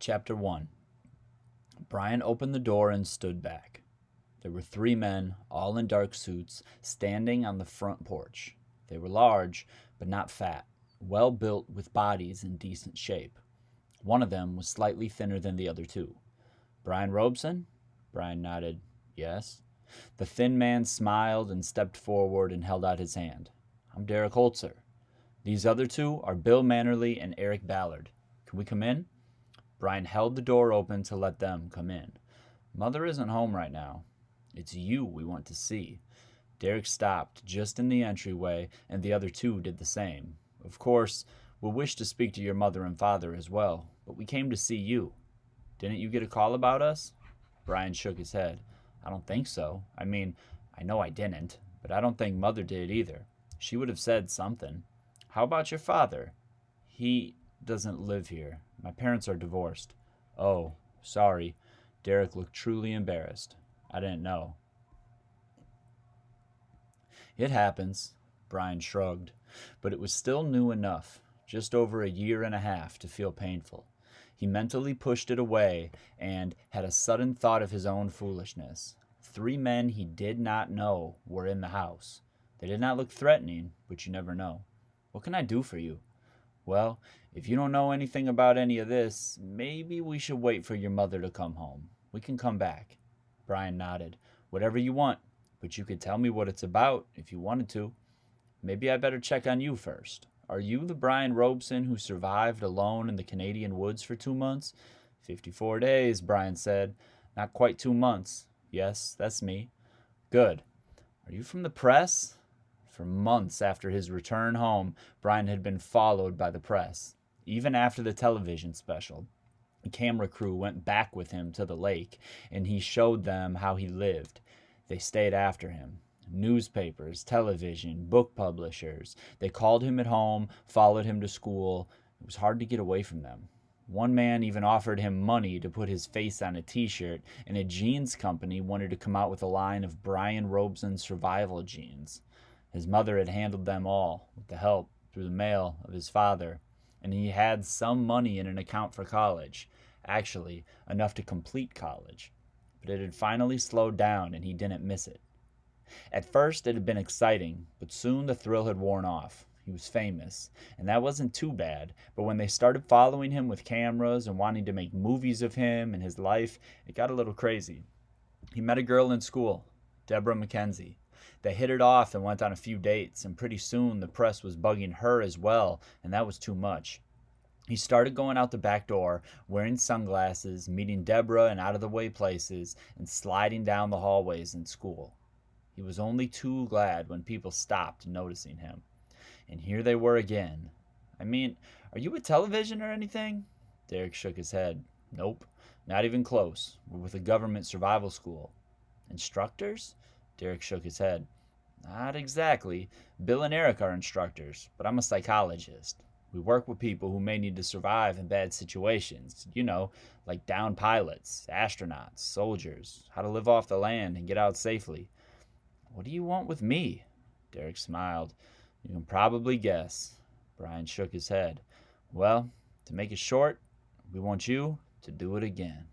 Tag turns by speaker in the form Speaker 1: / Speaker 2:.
Speaker 1: Chapter 1. Brian opened the door and stood back. There were 3 men, all in dark suits, standing on the front porch. They were large, but not fat, well built with bodies in decent shape. One of them was slightly thinner than the other 2. Brian Robeson? Brian nodded. Yes. The thin man smiled and stepped forward and held out his hand. I'm Derek Holzer. These other 2 are Bill Mannerly and Eric Ballard. Can we come in? Brian held the door open to let them come in. Mother isn't home right now. It's you we want to see. Derek stopped just in the entryway, and the other 2 did the same. Of course, we'll wish to speak to your mother and father as well, but we came to see you. Didn't you get a call about us? Brian shook his head. I don't think so. I mean, I know I didn't, but I don't think Mother did either. She would have said something. How about your father? He doesn't live here. My parents are divorced. Oh, sorry. Derek looked truly embarrassed. I didn't know. It happens, Brian shrugged, but it was still new enough, just over a year and a half, to feel painful. He mentally pushed it away and had a sudden thought of his own foolishness. 3 men he did not know were in the house. They did not look threatening, but you never know. What can I do for you? Well, if you don't know anything about any of this, maybe we should wait for your mother to come home. We can come back. Brian nodded. Whatever you want, but you could tell me what it's about if you wanted to. Maybe I better check on you first. Are you the Brian Robeson who survived alone in the Canadian woods for 2 months? 54 days, Brian said. Not quite 2 months. Yes, that's me. Good. Are you from the press? For months after his return home, Brian had been followed by the press. Even after the television special, the camera crew went back with him to the lake, and he showed them how he lived. They stayed after him. Newspapers, television, book publishers. They called him at home, followed him to school. It was hard to get away from them. One man even offered him money to put his face on a t-shirt, and a jeans company wanted to come out with a line of Brian Robeson survival jeans. His mother had handled them all, with the help, through the mail, of his father, and he had some money in an account for college. Actually, enough to complete college. But it had finally slowed down, and he didn't miss it. At first, it had been exciting, but soon the thrill had worn off. He was famous, and that wasn't too bad, but when they started following him with cameras and wanting to make movies of him and his life, it got a little crazy. He met a girl in school, Deborah Mackenzie. They hit it off and went on a few dates, and pretty soon the press was bugging her as well, and that was too much. He started going out the back door, wearing sunglasses, meeting Deborah in out-of-the-way places, and sliding down the hallways in school. He was only too glad when people stopped noticing him. And here they were again. I mean, are you with television or anything? Derek shook his head. Nope, not even close. We're with a government survival school. Instructors? Derek shook his head. Not exactly. Bill and Eric are instructors, but I'm a psychologist. We work with people who may need to survive in bad situations. You know, like downed pilots, astronauts, soldiers, how to live off the land and get out safely. What do you want with me? Derek smiled. You can probably guess. Brian shook his head. Well, to make it short, we want you to do it again.